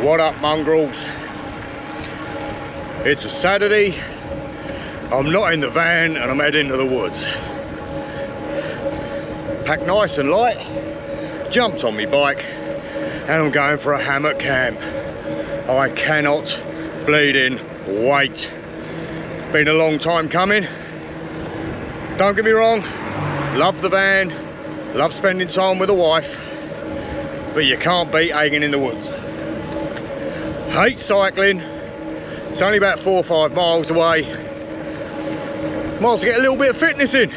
What up, mongrels? It's a Saturday. I'm not in the van and I'm heading to the woods. Packed nice and light, jumped on my bike and I'm going for a hammock camp. I cannot bleeding wait. Been a long time coming. Don't get me wrong, love the van, love spending time with the wife, but you can't beat hanging in the woods. Hate cycling. It's only about 4 or 5 miles away. Might as well get a little bit of fitness in.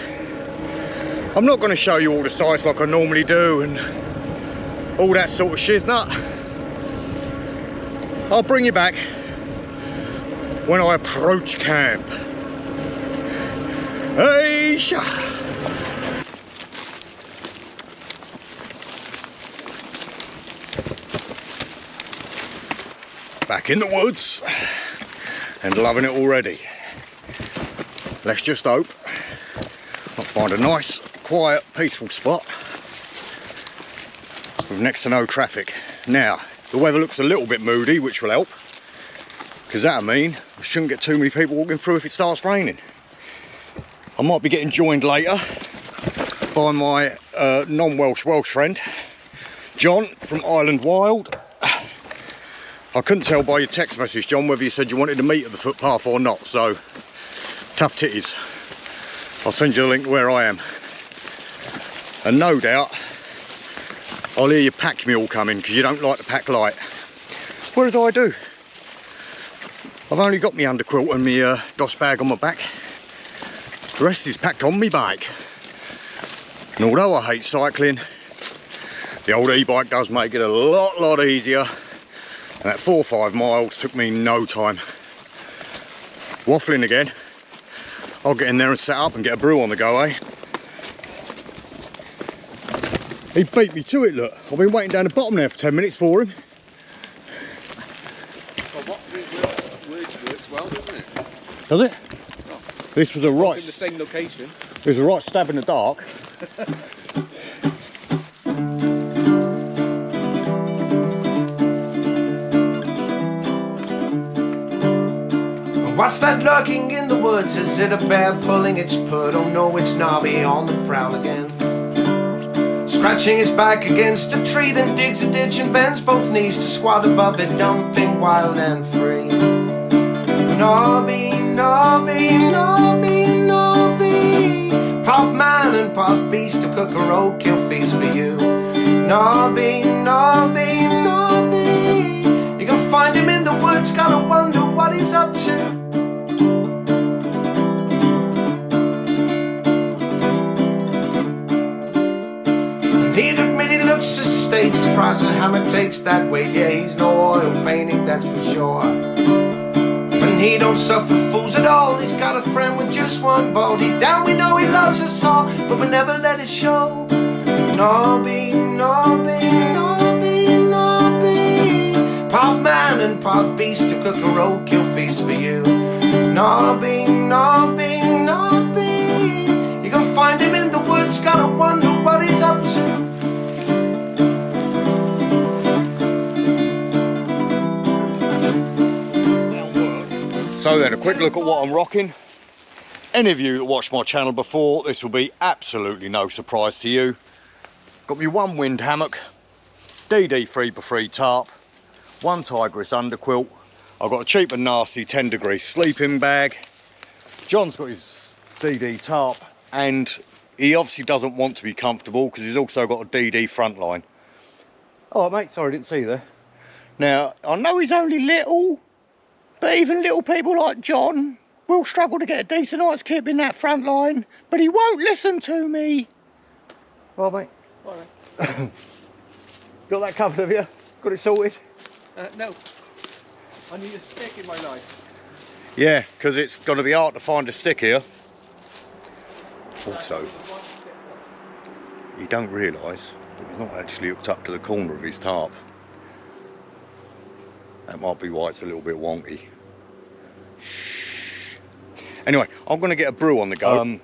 I'm not going to show you all the sights like I normally do and all that sort of shiznut. I'll bring you back when I approach camp. Hey, sha. Back in the woods and loving it already. Let's just hope I'll find a nice, quiet, peaceful spot with next to no traffic. Now, the weather looks a little bit moody, which will help, because that'll mean I shouldn't get too many people walking through if it starts raining. I might be getting joined later by my non-Welsh friend, John from Island Wild. I couldn't tell by your text message, John, whether you said you wanted to meet at the footpath or not, so tough titties. I'll send you the link to where I am. And no doubt, I'll hear your pack mule coming, because you don't like the pack light. Whereas I do. I've only got my underquilt and my DOS bag on my back. The rest is packed on my bike. And although I hate cycling, the old e-bike does make it a lot easier. And that 4 or 5 miles took me no time. Waffling again. I'll get in there and set up and get a brew on the go, eh? He beat me to it, look. I've been waiting down the bottom there for 10 minutes for him. Well, what works well, doesn't it? Does it? Oh. This was a right... in the same location. It was a right stab in the dark. What's that lurking in the woods? Is it a bear pulling its pud? Oh no, it's Nobby on the prowl again. Scratching his back against a tree, then digs a ditch and bends both knees to squat above it, dumping wild and free. Nobby, Nobby, Nobby, Nobby, pop man and pop beast, to cook a roadkill feast for you. Nobby, Nobby, Nobby, you can find him in the woods, gotta wonder what he's up to. He'd admit he looks a state, surprised the hammer takes that weight. Yeah, he's no oil painting, that's for sure. And he don't suffer fools at all. He's got a friend with just one bow. Deep down we know he loves us all, but we never let it show. Nobby, Nobby, Nobby, Nobby, pop man and pop beast, to cook a roadkill feast for you. Nobby, Nobby, Nobby, you can find him in the woods, gotta wonder what he's up to. So then, a quick look at what I'm rocking. Any of you that watched my channel before, this will be absolutely no surprise to you. Got me one wind hammock, DD 3x3 tarp, one Tigris underquilt. I've got a cheap and nasty 10 degree sleeping bag. John's got his DD tarp, and he obviously doesn't want to be comfortable because he's also got a DD front line. Oh mate, sorry, I didn't see you there. Now, I know he's only little, but even little people like John will struggle to get a decent night's kip in that front line, but he won't listen to me. Right, mate? All right. Got that covered, have you? Got it sorted? No. I need a stick in my life. Yeah, because it's going to be hard to find a stick here. Also, you don't realise that he's not actually hooked up to the corner of his tarp. That might be why it's a little bit wonky. Shh. Anyway, I'm going to get a brew on the go.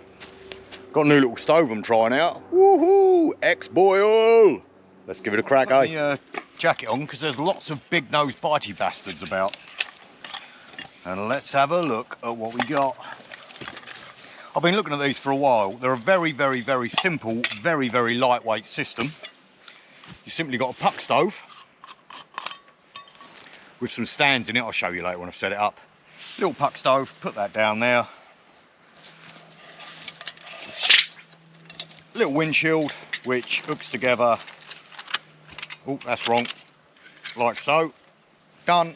Got a new little stove I'm trying out. Woohoo! X-Boil! Let's give it a crack, eh? jacket on because there's lots of big nosed bitey bastards about. And let's have a look at what we got. I've been looking at these for a while. They're a very, very, very simple, very, very lightweight system. You simply got a puck stove with some stands in it. I'll show you later when I've set it up. Little puck stove, put that down there. Little windshield which hooks together. Oh, that's wrong. Like so. Done.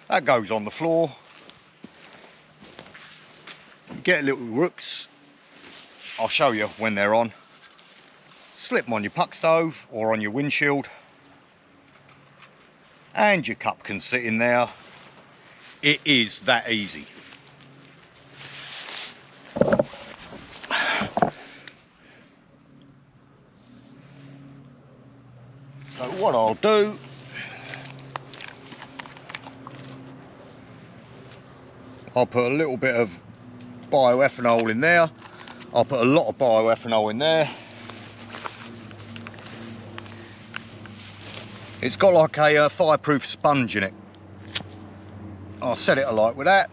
That goes on the floor. You get little rooks. I'll show you when they're on. Slip them on your puck stove or on your windshield. And your cup can sit in there. It is that easy. So what I'll do, I'll put a little bit of bioethanol in there. I'll put a lot of bioethanol in there. It's got like a fireproof sponge in it. I'll set it alight with that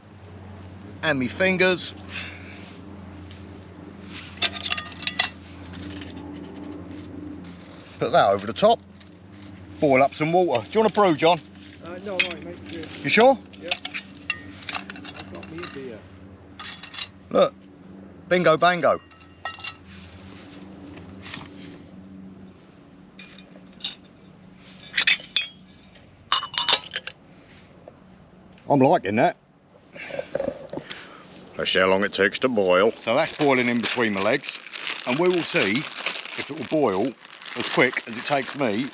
and my fingers. Put that over the top. Boil up some water. Do you want a brew, John? No, right, mate. Yeah. You sure? Yeah. I've got me a beer. Look, bingo bango. I'm liking that. Let's see how long it takes to boil. So that's boiling in between my legs, and we will see if it will boil as quick as it takes me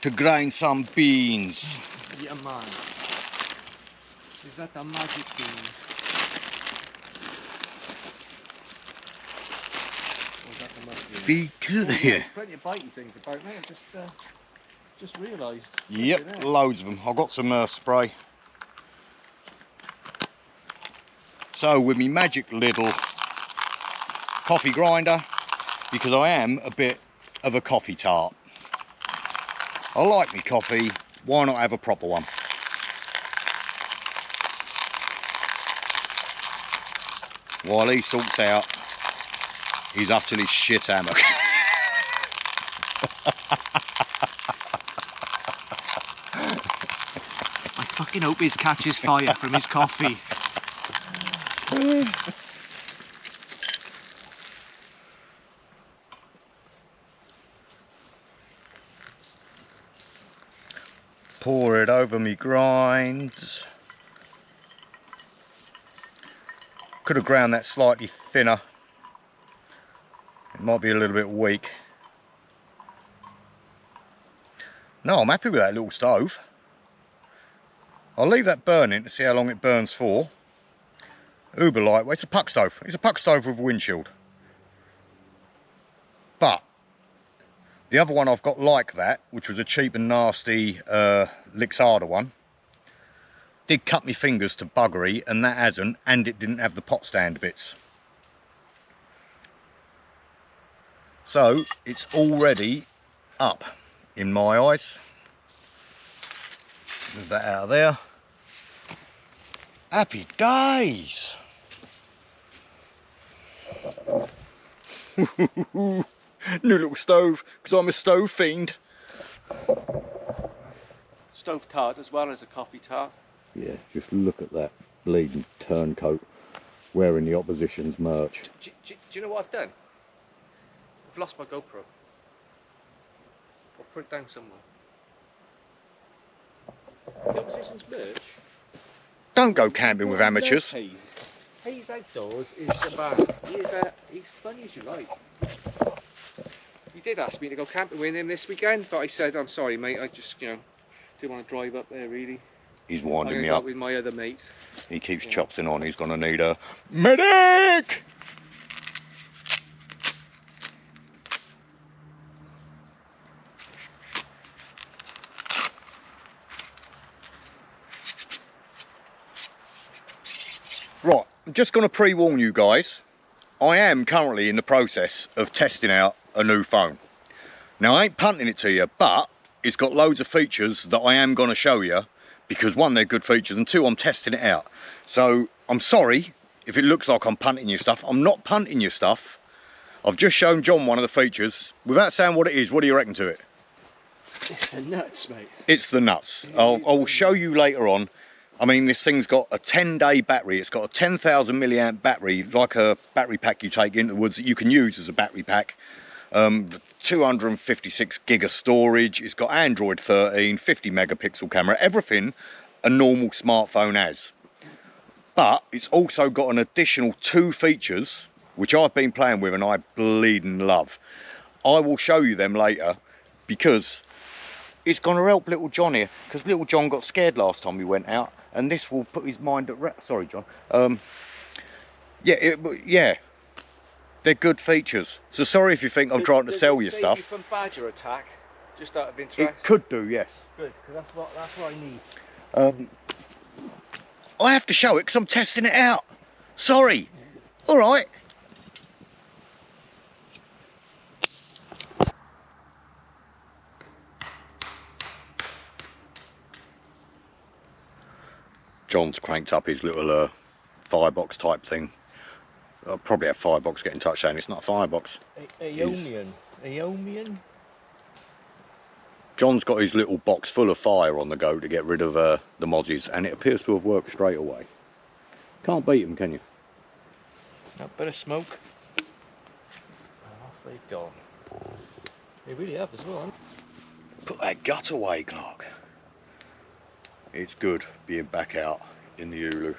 to grind some beans. Yeah, man. Is that a magic bean? Or is that the magic bean? Because here. Plenty of bitey things about, mate. I just realised. Yep, loads of them. I've got some spray. So with me magic little coffee grinder, because I am a bit of a coffee tart. I like me coffee, why not have a proper one? While he sorts out his utterly shit hammock. I fucking hope his catches fire from his coffee. Pour it over me grinds. Could have ground that slightly thinner. It might be a little bit weak. No, I'm happy with that little stove. I'll leave that burning to see how long it burns for. Uber lightweight. It's a puck stove. It's a puck stove with a windshield. But the other one I've got like that, which was a cheap and nasty Lixada one, did cut me fingers to buggery, and that hasn't, and it didn't have the pot stand bits. So it's already up in my eyes. Move that out of there. Happy days. New little stove, because I'm a stove fiend. Stove tart as well as a coffee tart. Yeah, just look at that bleeding turncoat wearing the opposition's merch. Do you know what I've done? I've lost my GoPro. I'll put it down somewhere. The opposition's merch. Don't go camping with amateurs. Hayes Outdoors is the man. He's funny as you like. He did ask me to go camping with him this weekend, but I said, I'm sorry mate, I just, didn't want to drive up there really. He's winding me I'm up. with my other mate. He keeps chopsing on, he's going to need a medic! Right, I'm just going to pre-warn you guys. I am currently in the process of testing out a new phone. Now I ain't punting it to you, but it's got loads of features that I am going to show you, because one, they're good features, and two, I'm testing it out. So I'm sorry if it looks like I'm punting your stuff. I'm not punting your stuff. I've just shown John one of the features. Without saying what it is, what do you reckon to it? It's the nuts, mate. It's the nuts. I'll show you later on. I mean, this thing's got a 10-day battery. It's got a 10,000 milliamp battery, like a battery pack you take into the woods that you can use as a battery pack. 256 gig of storage. It's got Android 13, 50 megapixel camera, everything a normal smartphone has. But it's also got an additional 2 features, which I've been playing with and I bleeding love. I will show you them later, because it's going to help little John here, because little John got scared last time we went out, and this will put his mind at rest. Sorry, John. Yeah, they're good features. So sorry if you think I'm trying to sell you stuff. You from badger attack, just out of interest. It could do, yes. Good, because that's what I need. I have to show it because I'm testing it out. Sorry. All right. John's cranked up his little firebox type thing. I'll probably have firebox get in touch saying it's not a firebox. Aeonian? John's got his little box full of fire on the go to get rid of the mozzies, and it appears to have worked straight away. Can't beat them, can you? A bit of smoke. And off they've gone. They really have as well, haven't they? Put that gut away, Clark. It's good being back out in the Ulu.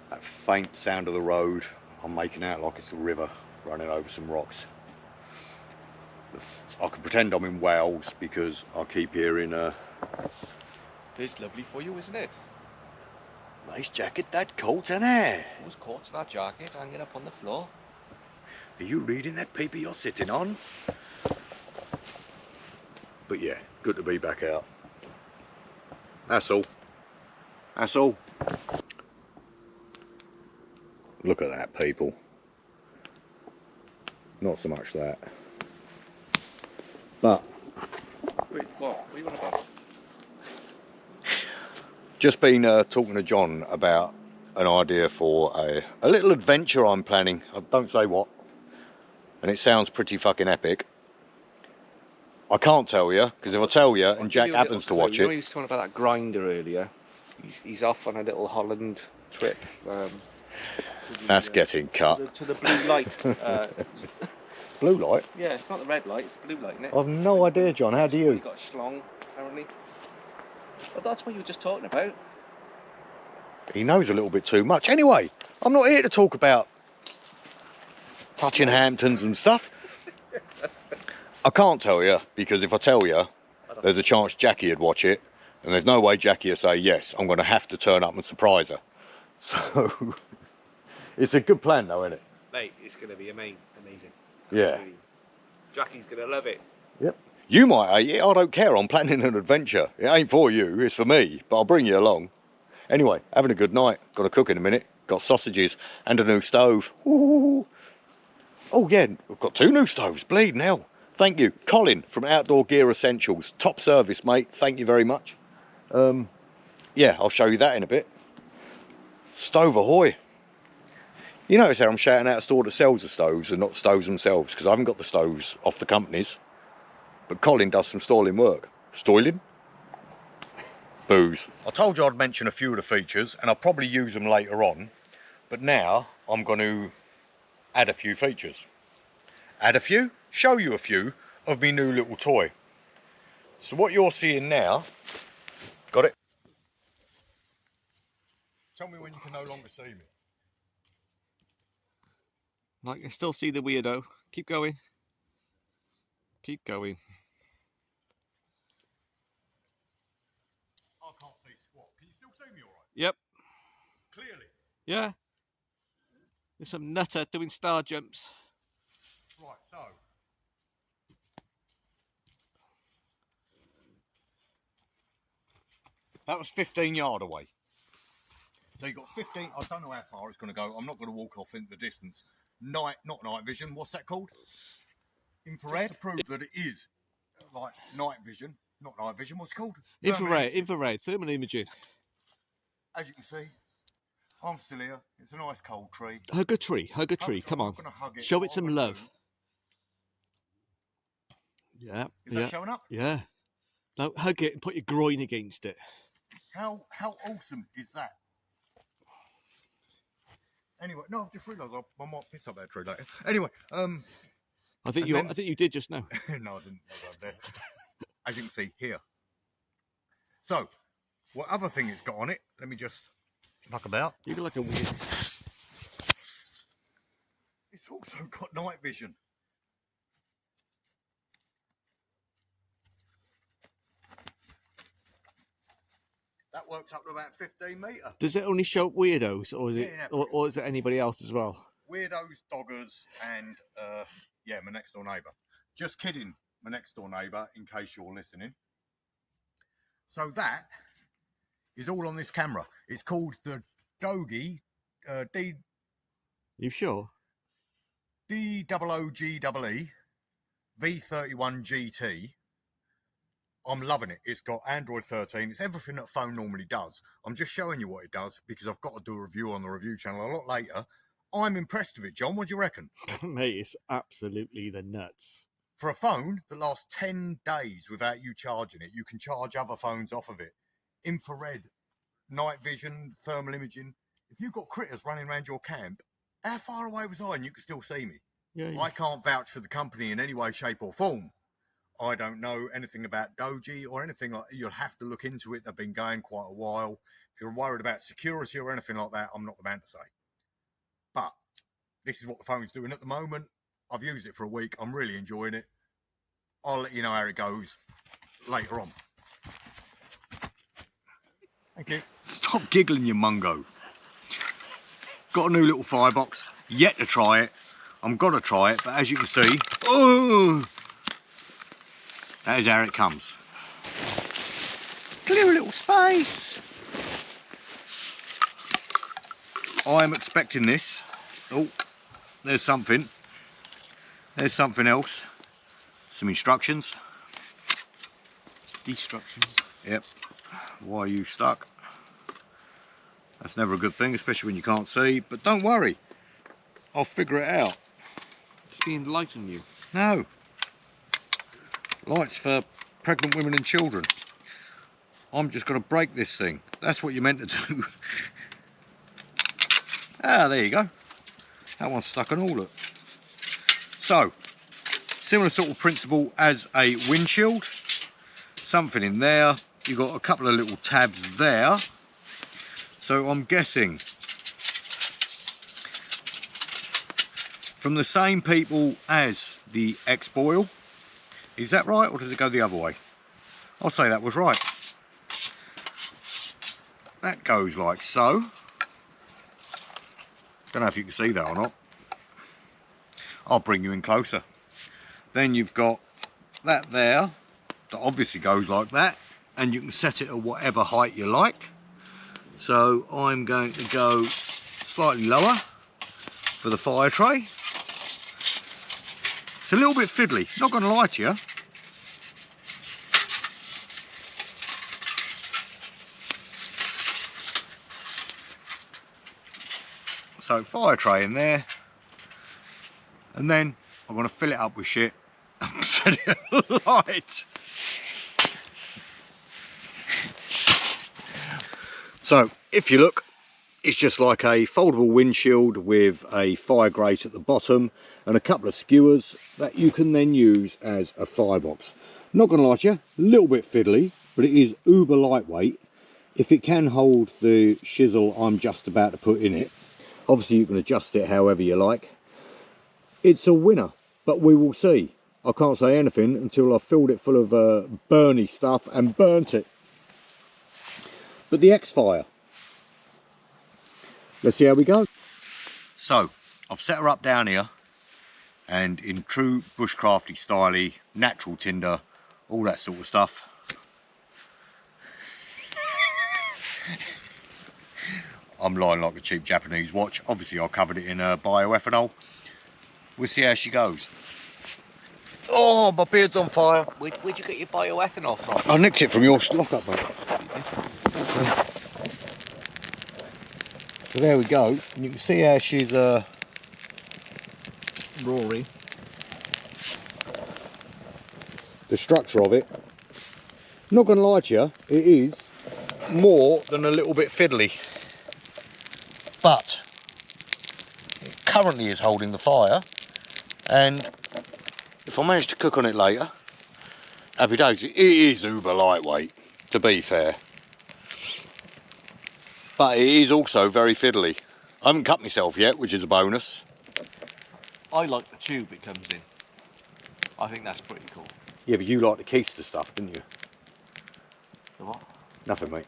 That faint sound of the road, I'm making out like it's a river running over some rocks. I can pretend I'm in Wales because I keep hearing It's lovely for you, isn't it? nice jacket, that coat, and hair. Who's caught that jacket hanging up on the floor? Are you reading that paper you're sitting on? But yeah, good to be back out. That's all. That's all. Look at that, people. Not so much that. But Wait, what are you on about? just been talking to John about an idea for a little adventure I'm planning. I don't say what. And it sounds pretty fucking epic. I can't tell you, because if I tell you and Jack happens to watch You know, it... he was talking about that grinder earlier. He's off on a little Holland trip. That's getting cut. To the blue light. Blue light? Yeah, it's not the red light, it's the blue light, isn't it? I've no idea, John. How do you? You've got a schlong, apparently. But that's what you were just talking about. He knows a little bit too much. Anyway, I'm not here to talk about touching Hamptons and stuff. I can't tell you, because if I tell you, there's a chance Jackie would watch it, and there's no way Jackie would say yes. I'm going to have to turn up and surprise her. So, it's a good plan though, isn't it? Mate, it's going to be amazing. Yeah. Absolutely. Jackie's going to love it. Yep. You might hate it, I don't care. I'm planning an adventure. It ain't for you, it's for me, but I'll bring you along. Anyway, having a good night. Got to cook in a minute. Got sausages and a new stove. Ooh. Oh yeah, I've got 2 new stoves. Bleeding hell. Thank you, Colin from Outdoor Gear Essentials. Top service, mate. Thank you very much. Yeah, I'll show you that in a bit. Stove ahoy. You notice how I'm shouting out a store that sells the stoves and not stoves themselves, because I haven't got the stoves off the companies. But Colin does some stalling work. Stalling? Booze. I told you I'd mention a few of the features, and I'll probably use them later on. But now I'm going to add a few features. Add a few, show you a few of my new little toy. So what you're seeing now, got it? Tell me when you can no longer see me. I can still see the weirdo. Keep going. Keep going. I can't see squat. Can you still see me all right? Yep. Clearly. Yeah. There's some nutter doing star jumps. Right, so. That was 15 yard away. So you got 15, I don't know how far it's going to go. I'm not going to walk off into the distance. Not night vision, what's that called? Infrared, to prove that it is like night vision, not night vision, what's it called? Infrared, thermal imaging. As you can see, I'm still here. It's a nice cold tree. Hug a tree, come on. Show it some love. Yeah. Is that showing up? Yeah. Now hug it and put your groin against it. How awesome is that? Anyway, no, I've just realised I might piss up that tree later. Anyway, I think you did just now. No, I didn't. There. As you can see here. So, what other thing it's got on it? Let me just muck about. You look like a weird. It's also got night vision. That works up to about 15 metre. Does it only show weirdos, or is it, or is it anybody else as well? Weirdos, doggers, and yeah, my next door neighbour. Just kidding, my next door neighbour, in case you're listening. So that is all on this camera. It's called the Doogee You sure? Doogee V31GT. I'm loving it. It's got Android 13. It's everything that a phone normally does. I'm just showing you what it does because I've got to do a review on the review channel a lot later. I'm impressed with it, John. What do you reckon? Mate, it's absolutely the nuts. For a phone that lasts 10 days without you charging it, you can charge other phones off of it. Infrared, night vision, thermal imaging. If you've got critters running around your camp, how far away was I and you can still see me? Yeah. I can't vouch for the company in any way, shape or form. I don't know anything about Doogee or anything like that. You'll have to look into it. They've been going quite a while. If you're worried about security or anything like that, I'm not the man to say. But this is what the phone's doing at the moment. I've used it for a week. I'm really enjoying it. I'll let you know how it goes later on. Thank you. Stop giggling, you mungo. Got a new little firebox. Yet to try it. I'm gonna try it, but as you can see, oh, that is how it comes. Clear a little space. I'm expecting this. Oh, there's something. There's something else. Some instructions. Destructions. Yep. Why are you stuck? That's never a good thing, especially when you can't see. But don't worry. I'll figure it out. Just to enlighten you. No. Lights for pregnant women and children. I'm just going to break this thing. That's what you're meant to do. Ah, there you go. That one's stuck on all it. So, similar sort of principle as a windshield. Something in there. You've got a couple of little tabs there. So I'm guessing from the same people as the X-Boil. Is that right, or does it go the other way? I'll say that was right. That goes like so. Don't know if you can see that or not. I'll bring you in closer. Then you've got that there, that obviously goes like that, and you can set it at whatever height you like. So I'm going to go slightly lower for the fire tray. It's a little bit fiddly, not going to lie to you. So fire tray in there, and then I'm going to fill it up with shit and set it alight. So if you look, it's just like a foldable windshield with a fire grate at the bottom and a couple of skewers that you can then use as a firebox. Not going to lie to you, a little bit fiddly, but it is uber lightweight. If it can hold the shizzle I'm just about to put in it, obviously you can adjust it however you like. It's a winner, but we will see. I can't say anything until I've filled it full of burny stuff and burnt it. But the X-Fire, let's see how we go. So I've set her up down here, and in true bushcrafty styley, natural tinder, all that sort of stuff. I'm lying like a cheap Japanese watch. Obviously I covered it in bioethanol. We'll see how she goes. Oh, my beard's on fire. Where'd you get your bioethanol from? I nicked it from your stock up, mate. So there we go. And you can see how she's Rory. the structure of it. Not gonna lie to you, it is more than a little bit fiddly. But it currently is holding the fire, and if I manage to cook on it later, happy days. It is uber lightweight, to be fair. But it is also very fiddly. I haven't cut myself yet, which is a bonus. I like the tube it comes in. I think that's pretty cool. Yeah, but you like the keister stuff, didn't you? The what? Nothing, mate.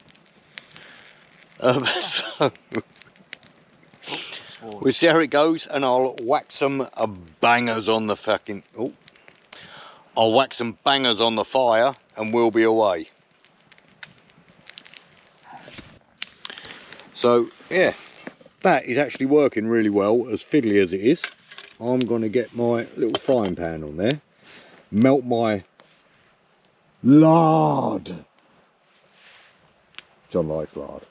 So we'll see how it goes, and I'll whack some bangers on the fucking... Oh. I'll whack some bangers on the fire, and we'll be away. So, yeah. That is actually working really well, as fiddly as it is. I'm going to get my little frying pan on there. Melt my lard. John likes lard.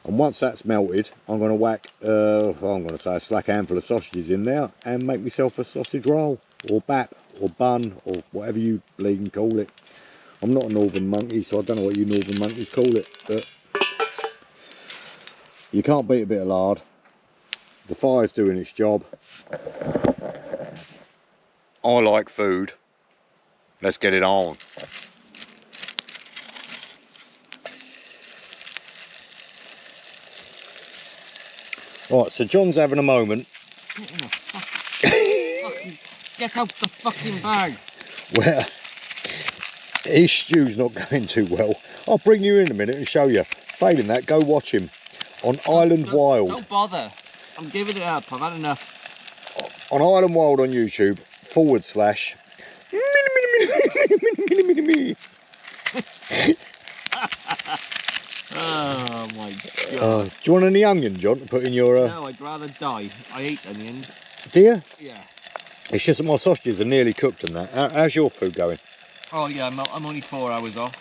And once that's melted, I'm going to whack, I'm going to say a slack handful of sausages in there and make myself a sausage roll, or bap, or bun, or whatever you bleeding call it. I'm not a northern monkey, so I don't know what you northern monkeys call it, but you can't beat a bit of lard. The fire's doing its job. I like food. Let's get it on. Right, so John's having a moment. Get out the fucking bag. Well, his stew's not going too well. I'll bring you in a minute and show you. Failing that, go watch him on Island Wild. Don't bother. I'm giving it up. I've had enough. On Island Wild on YouTube, / Oh my god. do you want any onion, John, to put in your... No, I'd rather die. I hate onions. Do you? Yeah. It's just that my sausages are nearly cooked and that. How's your food going? Oh yeah, I'm only 4 hours off.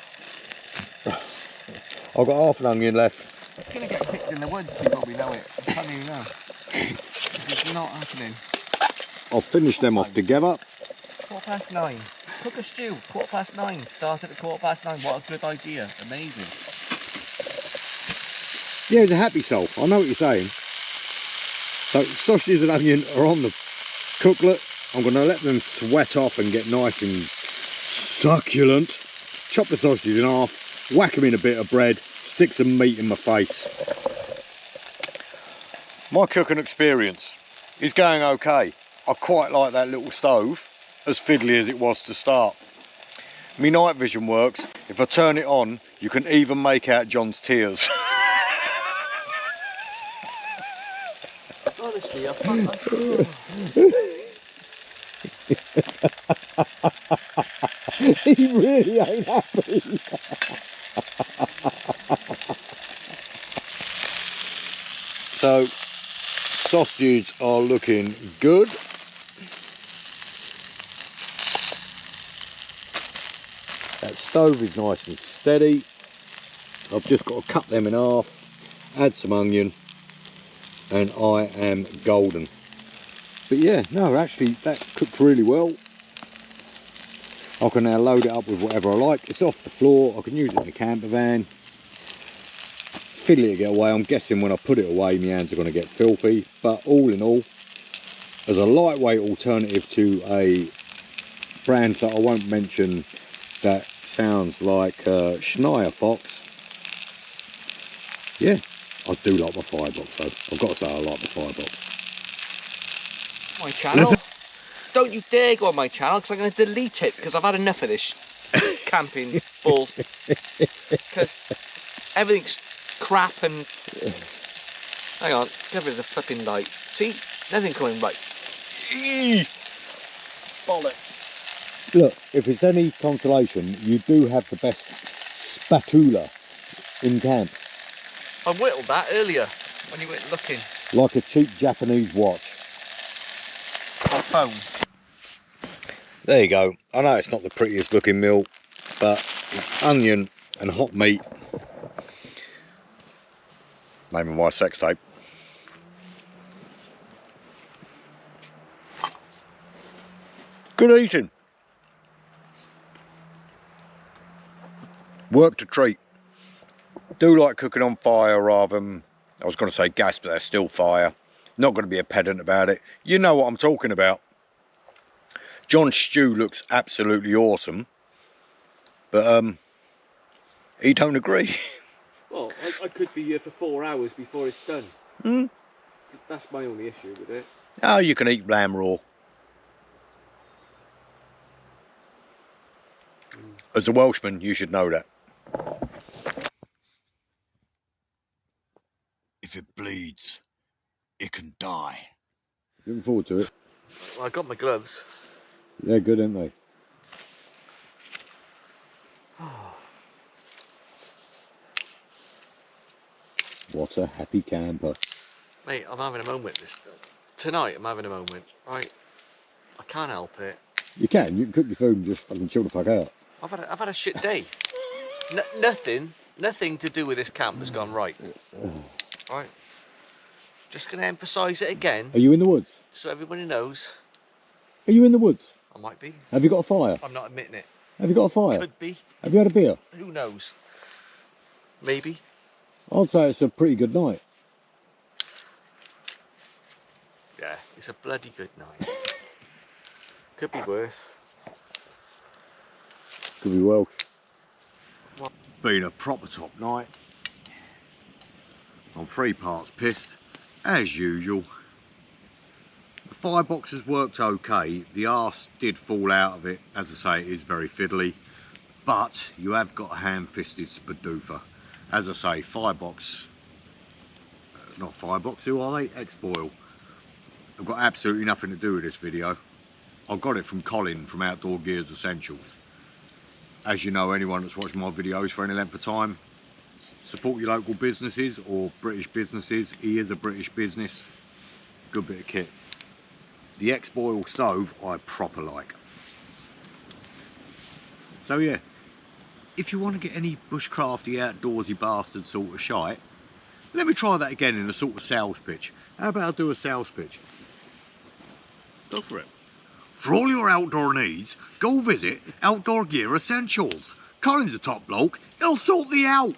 I've got half an onion left. It's going to get picked in the woods before we know it. I'm telling you now. It's not happening. I'll finish them off together. 9:15. Cook a stew. 9:15. Start at 9:15. What a good idea. Amazing. Yeah, he's a happy soul. I know what you're saying. So sausages and onion are on the cooklet. I'm going to let them sweat off and get nice and succulent. Chop the sausages in half, whack them in a bit of bread, stick some meat in my face. My cooking experience is going okay. I quite like that little stove, as fiddly as it was to start. My night vision works. If I turn it on, you can even make out John's tears. Honestly, He really ain't happy. So, sausages are looking good. That stove is nice and steady. I've just got to cut them in half, add some onion, and I am golden. But yeah, no, actually that cooked really well. I can now load it up with whatever I like. It's off the floor. I can use it in the camper van. Fiddly to get away. I'm guessing when I put it away, my hands are going to get filthy. But all in all, as a lightweight alternative to a brand that I won't mention that sounds like Schneier Fox. Yeah, I do like my firebox though. I've got to say I like the firebox. My channel. Don't you dare go on my channel, because I'm going to delete it, because I've had enough of this camping bull. Because everything's crap and... Hang on, get rid of the flipping light. See? Nothing coming right. Eee! Bollocks. Look, if it's any consolation, you do have the best spatula in camp. I whittled that earlier, when you went looking. Like a cheap Japanese watch. Or phone. There you go. I know it's not the prettiest looking meal, but it's onion and hot meat. Name of my sex tape. Good eating. Work to treat. Do like cooking on fire rather than, I was going to say gas, but that's still fire. Not going to be a pedant about it. You know what I'm talking about. John's stew looks absolutely awesome, but he don't agree. Well, I could be here for 4 hours before it's done. Mm. That's my only issue with it. Oh, you can eat lamb raw. As a Welshman, you should know that. If it bleeds, it can die. Looking forward to it. Well, I got my gloves. They're good, aren't they? What a happy camper. Mate, I'm having a moment tonight. I'm having a moment, right? I can't help it. You can cook your food and just fucking chill the fuck out. I've had a shit day. Nothing to do with this camp has gone right. Right? Just gonna emphasise it again. Are you in the woods? So everybody knows. Are you in the woods? I might be. Have you got a fire? I'm not admitting it. Have you got a fire? Could be. Have you had a beer? Who knows? Maybe. I'd say it's a pretty good night. Yeah, it's a bloody good night. Could be worse. Could be Welsh. What? Been a proper top night. I'm 3 parts pissed, as usual. The firebox has worked okay. The arse did fall out of it. As I say, it is very fiddly. But you have got a ham-fisted spadoofer. As I say, firebox, not firebox, who are they? X-Boil. I've got absolutely nothing to do with this video. I got it from Colin from Outdoor Gears Essentials. As you know, anyone that's watched my videos for any length of time, support your local businesses or British businesses. He is a British business. Good bit of kit. The X-Boil stove I proper like. So yeah, if you want to get any bushcrafty, outdoorsy bastard sort of shite, let me try that again in a sort of sales pitch. How about I do a sales pitch? Go for it. For all your outdoor needs, go visit Outdoor Gear Essentials. Colin's a top bloke, he'll sort thee out.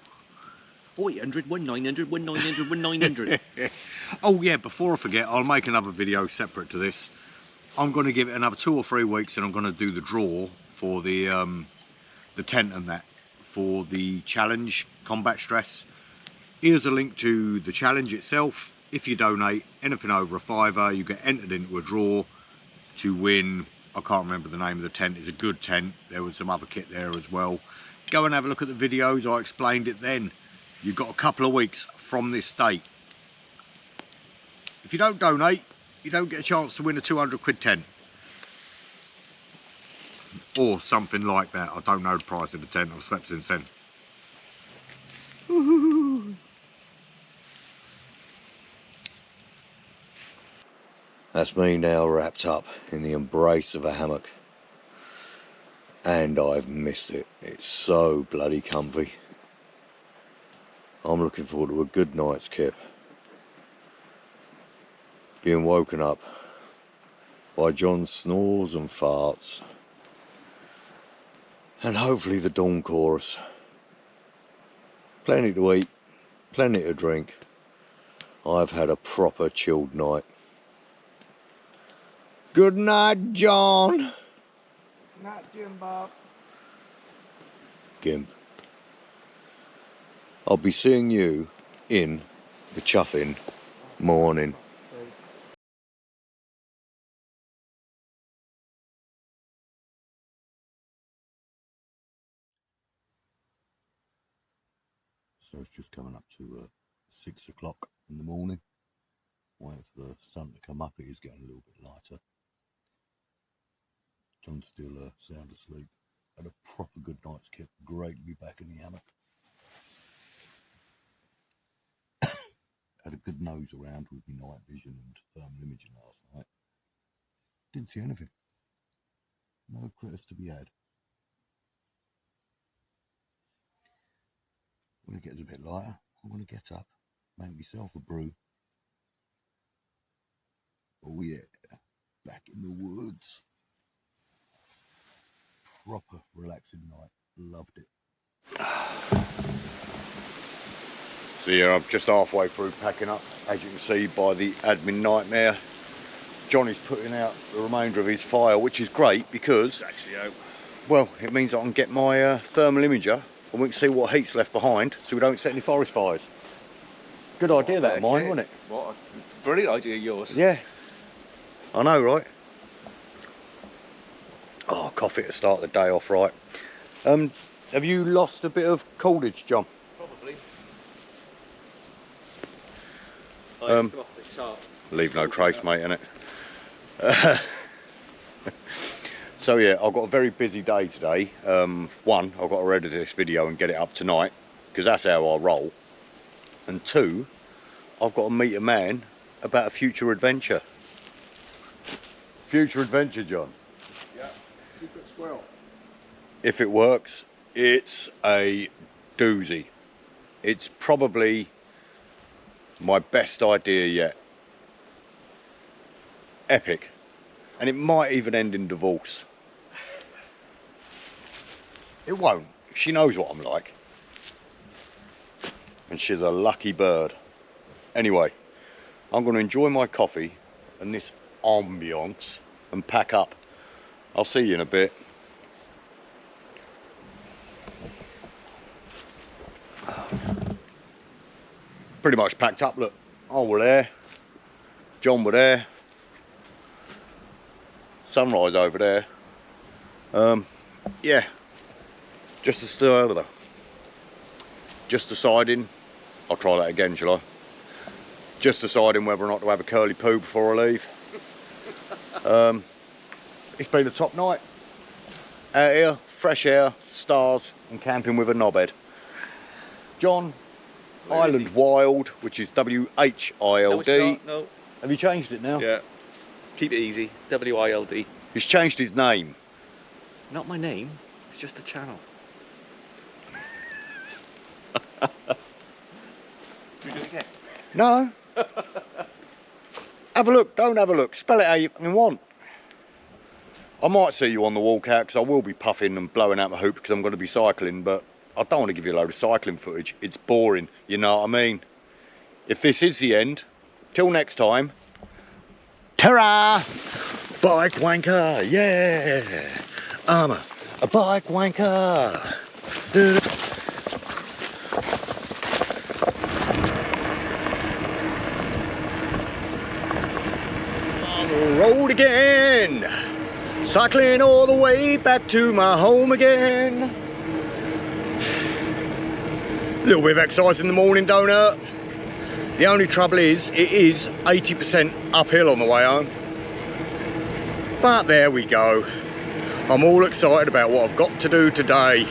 800 1900 1900 1900. Oh yeah, before I forget, I'll make another video separate to this. I'm going to give it another 2 or 3 weeks and I'm going to do the draw for the tent and that, for the challenge combat stress. Here's a link to the challenge itself. If you donate anything over a £5, you get entered into a draw to win. I can't remember the name of the tent. It's a good tent. There was some other kit there as well. Go and have a look at the videos. I explained it then. You've got a couple of weeks from this date. If you don't donate, you don't get a chance to win a 200 quid tent. Or something like that. I don't know the price of the tent. I've slept since then. That's me now wrapped up in the embrace of a hammock. And I've missed it. It's so bloody comfy. I'm looking forward to a good night's kip. Being woken up by John's snores and farts. And hopefully the dawn chorus. Plenty to eat, plenty to drink. I've had a proper chilled night. Good night, John. Not Jim Bob. Gimp. I'll be seeing you in the chuffing morning. So it's just coming up to 6 o'clock in the morning. Waiting for the sun to come up. It is getting a little bit lighter. John's still sound asleep. Had a proper good night's kip. Great to be back in the hammock. Had a good nose around with my night vision and thermal imaging last night. Didn't see anything. No critters to be had. When it gets a bit lighter, I'm going to get up, make myself a brew. Oh yeah, back in the woods. Proper relaxing night, loved it. So yeah, I'm just halfway through packing up, as you can see by the admin nightmare. Johnny's putting out the remainder of his file, which is great because, It's actually out. well, it means I can get my thermal imager and we can see what heat's left behind so we don't set any forest fires. Good idea that of mine, wasn't it? What a brilliant idea of yours. Yeah, I know, right? Oh, coffee to start the day off right. Have you lost a bit of cordage, John? Probably. Leave no trace, mate, innit? So yeah, I've got a very busy day today. One, I've got to edit this video and get it up tonight, because that's how I roll. And two, I've got to meet a man about a future adventure. Future adventure, John. Yeah, secret squirrel. If it works, it's a doozy. It's probably my best idea yet. Epic. And it might even end in divorce. It won't. She knows what I'm like. And she's a lucky bird. Anyway, I'm going to enjoy my coffee and this ambience and pack up. I'll see you in a bit. Pretty much packed up, look. I were there. John were there. Sunrise over there. Yeah. Just to stir over there. Just deciding, I'll try that again, shall I? Just deciding whether or not to have a curly poo before I leave. It's been a top night. Out here, fresh air, stars, and camping with a knobhead. John, Island Wild, which is W-H-I-L-D. No. Have you changed it now? Yeah. Keep it easy. W-I-L-D. He's changed his name. Not my name. It's just a channel. You do it again? No. Have a look, don't have a look. Spell it how you fucking want. I might see you on the walkout because I will be puffing and blowing out my hoop because I'm going to be cycling, but I don't want to give you a load of cycling footage. It's boring, you know what I mean? If this is the end, till next time, ta-ra! Bike wanker, yeah! I'm a bike wanker. On the road again, cycling all the way back to my home again. A little bit of exercise in the morning, don't hurt. The only trouble is, it is 80% uphill on the way home. But there we go. I'm all excited about what I've got to do today.